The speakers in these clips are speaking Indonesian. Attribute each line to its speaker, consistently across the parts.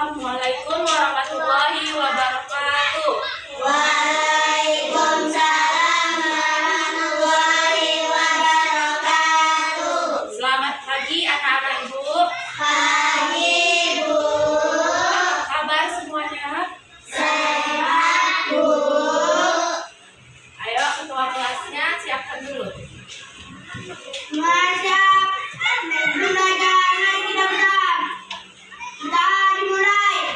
Speaker 1: Assalamualaikum warahmatullahi wabarakatuh.
Speaker 2: Waalaikumsalam warahmatullahi wabarakatuh.
Speaker 1: Selamat pagi anak-anak Ibu.
Speaker 2: Pagi Bu.
Speaker 1: Apa kabar semuanya?
Speaker 2: Sehat Bu.
Speaker 1: Ayo ketua kelasnya siapkan dulu.
Speaker 2: Masya belajar mari kita bentar. Kita dimulai.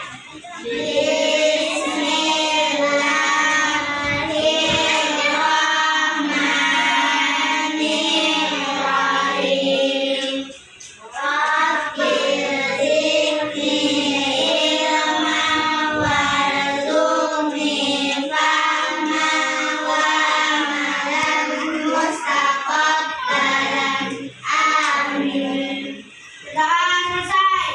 Speaker 2: Bismillahirrahmanirrahim. Rabbil zidni ilman warzuqni fahman wa amalan mustaqabbalan. Amin. Sudah selesai.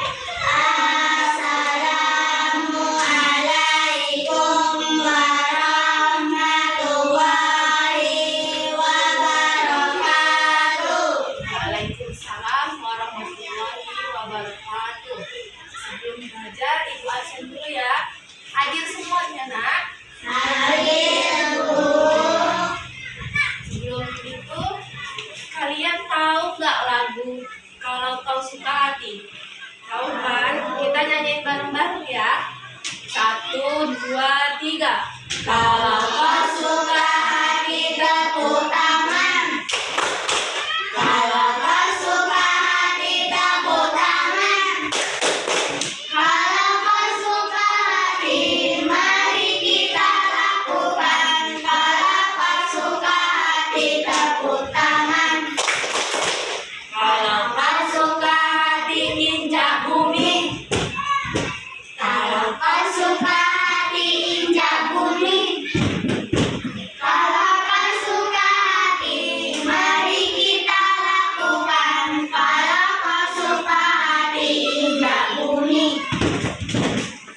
Speaker 2: Assalamualaikum warahmatullahi wabarakatuh.
Speaker 1: Waalaikumsalam warahmatullahi wabarakatuh. Sebelum belajar, Ibu absen dulu ya. Hadir semuanya, Nak.
Speaker 2: Hadir Bu.
Speaker 1: Sebelum itu, kalian tahu nggak lagu Kalau Kau Suka Hati? Tahu kan? Kita nyanyiin bareng-bareng ya. 1, 2, 3.
Speaker 2: Kalau kau suka hati tepuk tangan. Kalau kau suka hati tepuk tangan. Kalau kau suka hati mari kita lakukan. Kalau kau suka hati tepuk tangan. Kalau kau suka hati injak bumi. Kalau kau suka hati injak bumi. Kalau kau suka hati mari kita lakukan. Kalau kau suka hati injak bumi.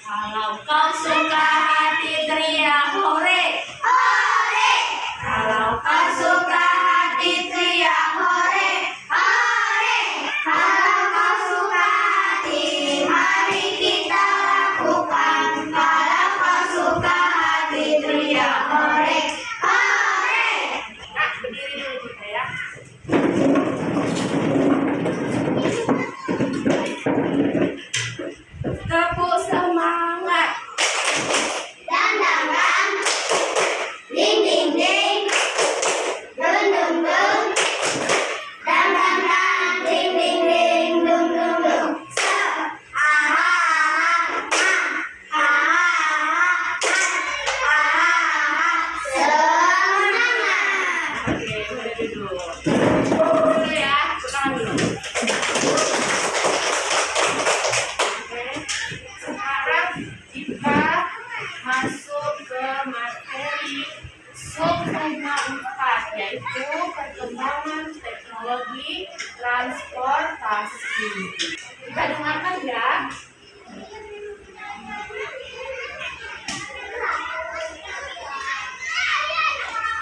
Speaker 2: Kalau kau suka hati teriak hore. Hore. Kalau kau suka hati teriak hore. Hore. Kalau kau suka hati mari kita lakukan. Kalau kau suka hati teriak hore. Hore.
Speaker 1: Nak, berdiri dulu kita ya. Tepuk semangat.
Speaker 2: Dan dang, ding ding ding, dung dung dung, dang dang dang, ding ding ding, dung dung dung. Se, aha aha semangat.
Speaker 1: Oke, boleh duduk. Dulu ya, sekarang dulu. Oke, sekarang kita masuk ke materi sub tema 4, yaitu perkembangan teknologi transportasi. Kita dengarkan ya.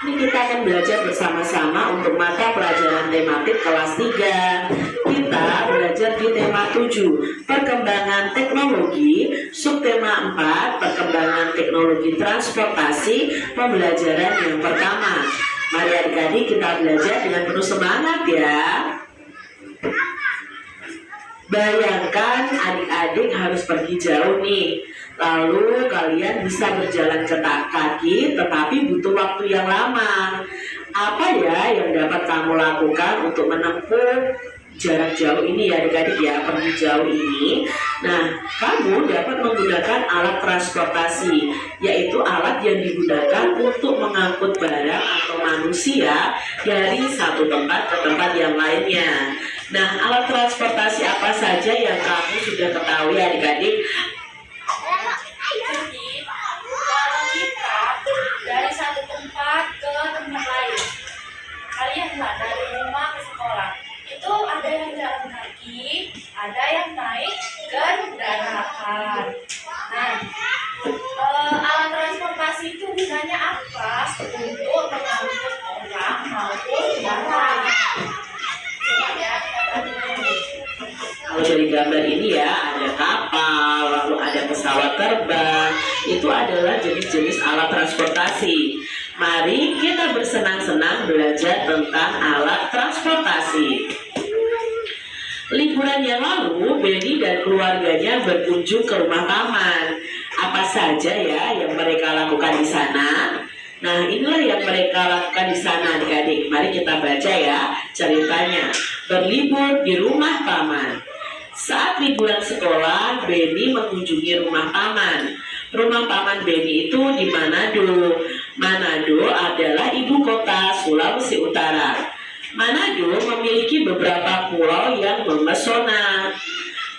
Speaker 3: Ini kita akan belajar bersama-sama untuk mata pelajaran tematik kelas 3. Kita belajar di tema 7, perkembangan teknologi, subtema 4, perkembangan teknologi transportasi, pembelajaran yang pertama. Mari adik-adik kita belajar dengan penuh semangat ya. Bayangkan adik-adik harus pergi jauh nih. Lalu kalian bisa berjalan kaki tetapi butuh waktu yang lama. Apa ya yang dapat kamu lakukan untuk menempuh jarak jauh ini ya adik-adik ya, pergi jauh ini? Nah, kamu dapat menggunakan alat transportasi, yaitu alat yang digunakan untuk mengangkut barang atau manusia dari satu tempat ke tempat yang lainnya. Nah, alat transportasi apa saja yang kamu sudah ketahui adik-adik?
Speaker 1: Jadi, kalau kita dari satu tempat ke tempat lain, kalian lah dari rumah ke sekolah, itu ada yang jalan kaki, ada yang naik kendaraan. Nah, alat transportasi itu gunanya apa? Untuk mengangkut orang maupun barang. Coba ya, kita
Speaker 3: Kalau dari gambar ini ya, ada kapal, lalu pesawat terbang, itu adalah jenis-jenis alat transportasi. Mari kita bersenang-senang belajar tentang alat transportasi. Liburan yang lalu, Benny dan keluarganya berkunjung ke rumah paman. Apa saja ya yang mereka lakukan di sana? Nah, inilah yang mereka lakukan di sana, adik-adik. Mari kita baca ya ceritanya. Berlibur di rumah paman. Saat liburan sekolah, Benny mengunjungi rumah paman. Rumah paman Benny itu di Manado. Manado adalah ibu kota Sulawesi Utara. Manado memiliki beberapa pulau yang memesona.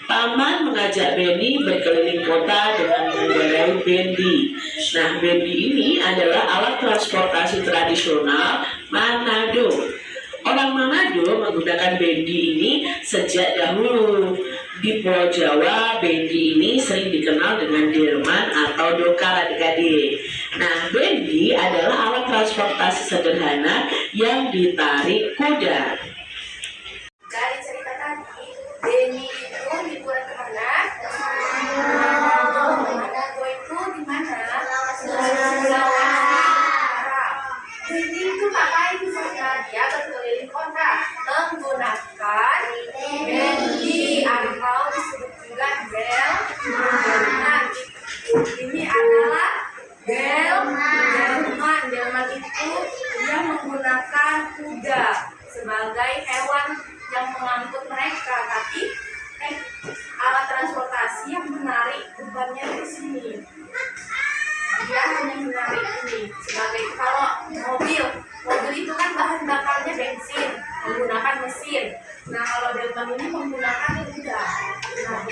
Speaker 3: Paman mengajak Benny berkeliling kota dengan mengendarai bendi. Nah, bendi ini adalah alat transportasi tradisional Manado. Orang Manado menggunakan bendi ini sejak dahulu. Di Pulau Jawa, bendi ini sering dikenal dengan delman atau dokar, adik-adik. Nah, bendi adalah alat transportasi sederhana yang ditarik kuda.
Speaker 1: Dari cerita tadi, Benny itu liburan kemana? Manado itu di mana? Sulawesi Utara. Benny itu ngapain di sana? Dia berkeliling kota menggunakan bendi atau disebut juga bel. Nah, ini adalah delman. Delman itu dia menggunakan kuda sebagai hewan yang mengangkut mereka, tapi alat transportasi yang menarik bebannya di sini. Dia hanya menarik ini sebagai, kalau mobil itu kan bahan bakarnya bensin, menggunakan mesin. Nah, kalau delman ini menggunakan kuda. Nah,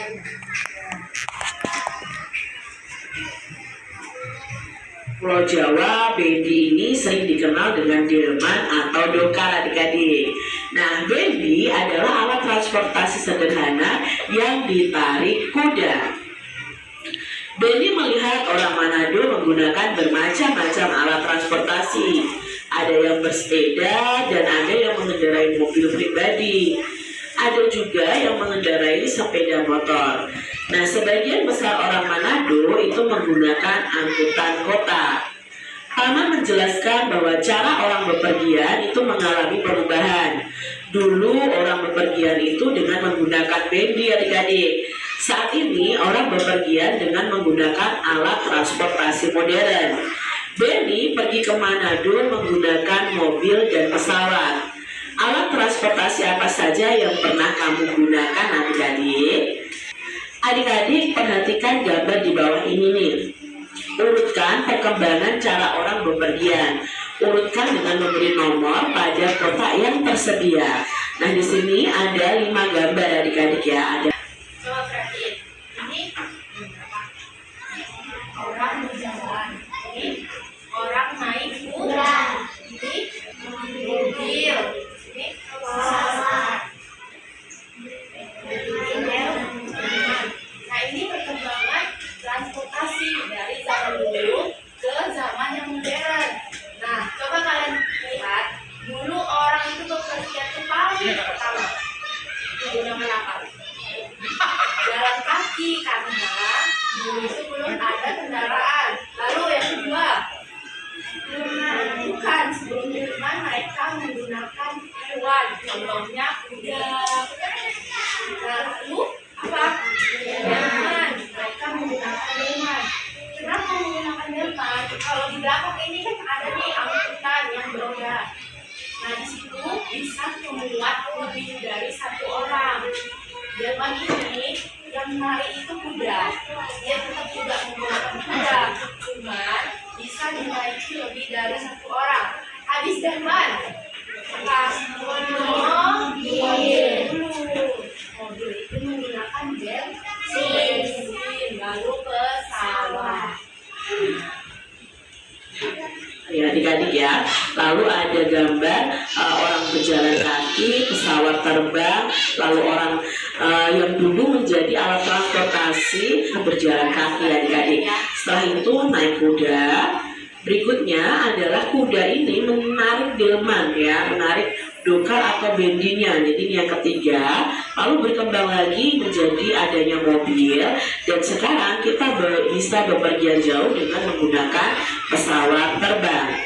Speaker 3: Pulau Jawa, bendi ini sering dikenal dengan delman atau dokar, adik-adik. Nah, bendi adalah alat transportasi sederhana yang ditarik kuda. Benny melihat orang Manado menggunakan bermacam-macam alat transportasi. Ada yang bersepeda dan ada yang mengendarai mobil pribadi. Ada juga yang mengendarai sepeda motor. Nah, sebagian besar orang Manado itu menggunakan angkutan kota. Paman menjelaskan bahwa cara orang bepergian itu mengalami perubahan. Dulu orang bepergian itu dengan menggunakan bendi, adik-adik. Saat ini orang bepergian dengan menggunakan alat transportasi modern. Benny pergi ke Manado menggunakan mobil dan pesawat. Alat transportasi apa saja yang pernah kamu gunakan, adik-adik? Adik-adik, perhatikan gambar di bawah ini nih. Urutkan perkembangan cara orang bepergian. Urutkan dengan memberi nomor pada kota yang tersedia. Nah, di sini ada 5 gambar, adik-adik ya. Ada.
Speaker 1: coba perhatiin. Ini orang berjalan. Ini orang naik kuda. Ini mobil. Ini pesawat. Nah, ini perkembangan transportasi dari zaman dulu ke zaman yang modern. Nah, coba kalian lihat, dulu orang itu bepergian ke paling pertama menggunakan apa? Jalan kaki, karena dulu itu belum ada kendaraan. Lalu yang kedua, bukan sebelum delman mereka menggunakan hewan, contohnya kuda. Lalu apa? Delman, mereka menggunakan delman. Kenapa menggunakan delman? Kalau di belakang ini kan ada nih angkutan yang beroda. Nah, di situ bisa memuat lebih dari 1 orang. Delman ini yang menarik itu kuda. Dia tetap juga menggunakan kuda, cuman bisa dinaiki lebih dari 1 orang. Habis delman, mobil dulu. Mobil itu menggunakan bensin, lalu pesawat.
Speaker 3: Ya, adik-adik ya. Lalu ada gambar orang berjalan kaki, pesawat terbang, lalu orang yang dulu menjadi alat transportasi berjalan kaki, adik-adik. Setelah itu naik kuda. Berikutnya adalah kuda ini menarik delman ya, menarik dokar atau bendinya. Jadi ini yang ketiga. Lalu berkembang lagi menjadi adanya mobil, dan sekarang kita bisa bepergian jauh dengan menggunakan pesawat terbang.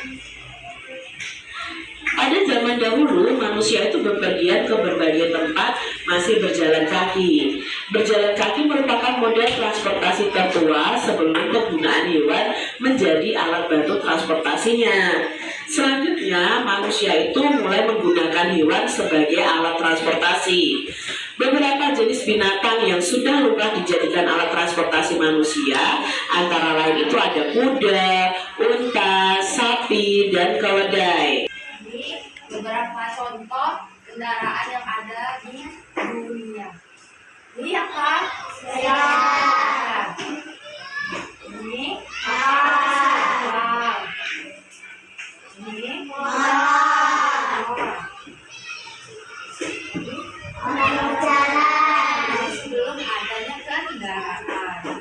Speaker 3: Pada zaman dahulu, manusia itu bepergian ke berbagai tempat masih berjalan kaki. Berjalan kaki merupakan model transportasi tertua sebelum penggunaan hewan menjadi alat bantu transportasinya. Selanjutnya, manusia itu mulai menggunakan hewan sebagai alat transportasi. Beberapa jenis binatang yang sudah lumrah dijadikan alat transportasi manusia, antara lain itu ada kuda, unta, sapi, dan keledai.
Speaker 1: Beberapa contoh kendaraan yang ada di dunia. Ini apa? Sepeda. Ini kapal. Ini motor.
Speaker 2: Orang berjalan.
Speaker 1: Sebelum adanya kendaraan.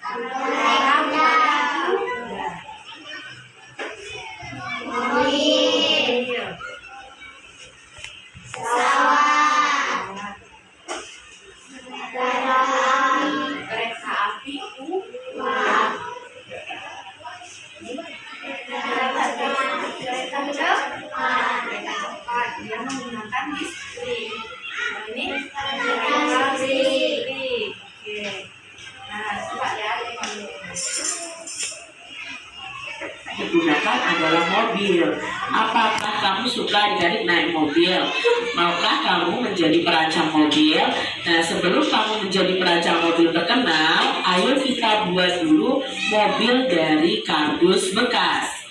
Speaker 2: Orang
Speaker 1: Ya.
Speaker 2: mobil, pesawat,
Speaker 1: Kereta api,
Speaker 2: uang,
Speaker 1: kereta cepat yang menggunakan listrik. Nah, ini kereta listrik. Oke. Nah, coba ya.
Speaker 3: Digunakan adalah mobil. Apakah kamu suka adik-adik naik mobil? Maukah kamu menjadi perancang mobil? Nah, sebelum kamu menjadi perancang mobil terkenal, ayo kita buat dulu mobil dari kardus bekas.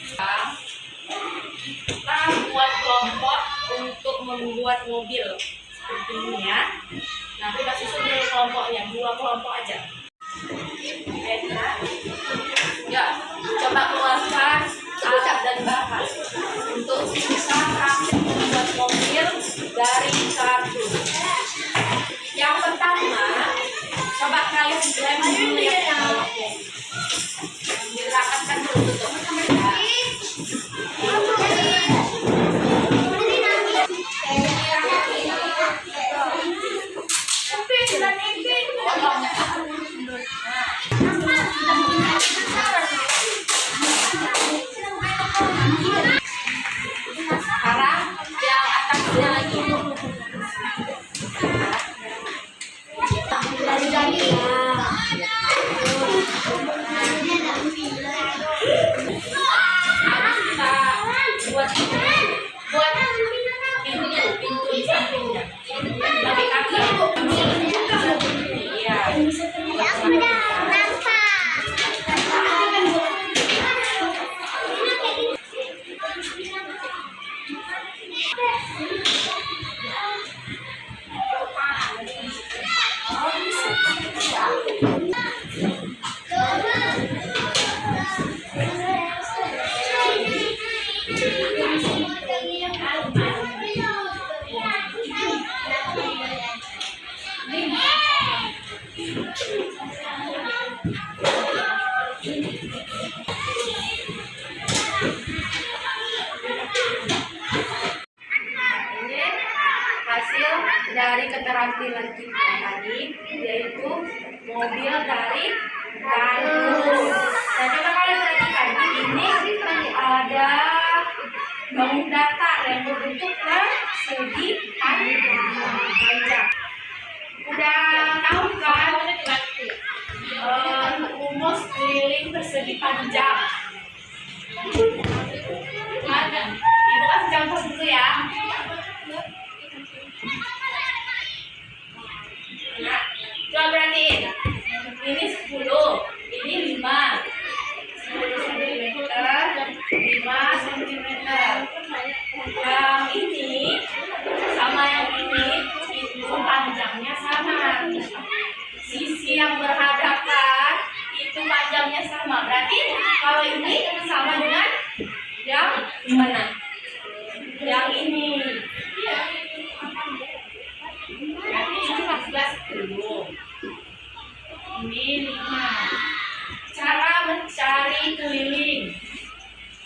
Speaker 1: Kita buat kelompok untuk membuat mobil seperti ini ya. Nah, kita susun dulu kelompoknya, 2 kelompok aja. Ya, coba keluarkan alat dan bahan untuk bisa praktik membuat mobil dari kardus. Yang pertama, coba kalian mulai melihat kelompoknya. Dirapatkan dulu tutup. Sekarang yang atasnya lagi. Harus kita buat pintu di sampingnya. Pakai kaki. Iya. Hasil dari keterampilan kita tadi yaitu mobil dari kardus. Nah, coba kalian perhatikan ini ada bangun datar yang berbentuk persegi panjang. Udah tahu kan rumus keliling persegi panjang? Ada. Ibu kasih contoh dulu ya. Nah, coba perhatiin. Ini 10, ini 5. 10 cm, 5 cm. Yang ini sama yang ini itu panjangnya sama. Sisi yang berhadapan itu panjangnya sama. Berarti kalau ini sama dengan yang mana? Yang ini. Berarti ini 10. Ini 5. Cara mencari keliling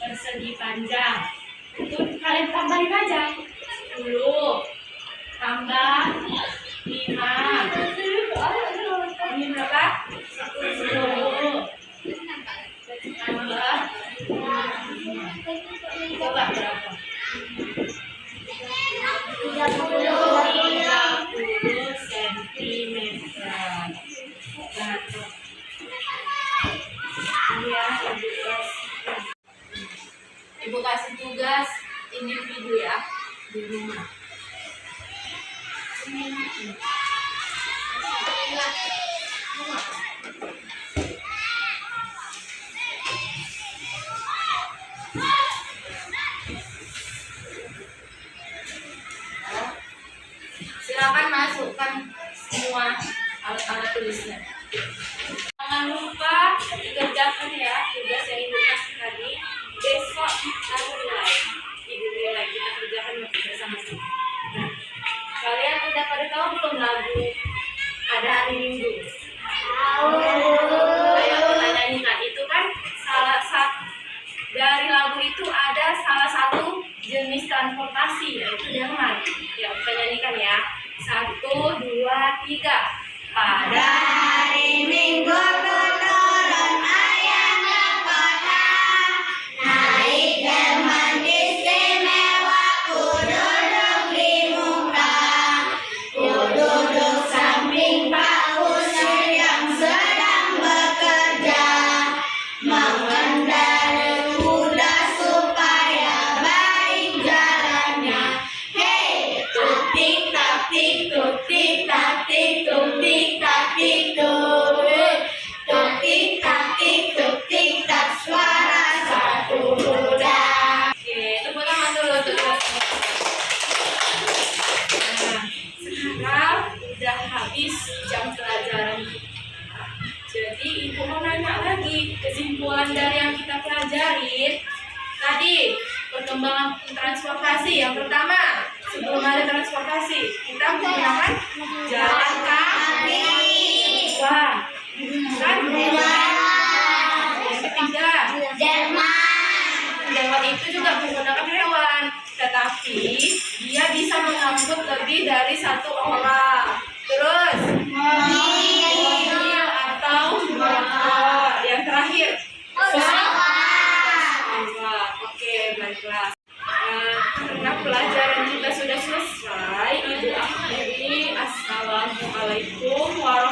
Speaker 1: persegi panjang itu kalian tambahin aja. 10 tambah 5. Ini berapa? 10. Tambah. Coba berapa? 30 sentimeter. Ibu kasih tugas individu ya di rumah. Silakan masukkan semua alat-alat tulisnya. Jangan lupa dikerjakan ya tugas yang ibu kasih tadi. Besok kita mulai. Ibu mulai kita kerjakan bersama-sama. Nah, kalian udah pada tahu belum lagu Ada Hari Minggu? Ayo kita nyanyikan. Itu kan salah satu dari lagu itu ada salah satu jenis transportasi yaitu delman. Ya kita nyanyikan ya. 1, 2, 3. Pada
Speaker 2: Hari Minggu turun ayah ke kota, naik delman istimewa, ku duduk di muka, ku duduk samping Pak Usir yang sedang bekerja, mengendarai kuda supaya baik jalannya. Hei, tuk tik tak tik, tuk tik tak tik, tuk tik tak tik tuk, tuk tik tak tik, tuk tik tak, suara satu kuda.
Speaker 1: Oke, tepuk tangan dulu terus. Nah, sekarang udah habis jam pelajaran kita. Jadi ibu mau nanya lagi kesimpulan dari yang kita pelajarin tadi, perkembangan transportasi. Yang pertama, sebelum ada transportasi kita menggunakan jalan kaki. Wah, kan? Yang ketiga, hewan itu juga menggunakan hewan, tetapi dia bisa mengangkut lebih dari satu orang. Terus, mobil atau motor. Yang terakhir, pesawat. Oke, baiklah. Karena pelajaran kita sudah selesai, Ibu akhiri. Assalamualaikum warahmatullahi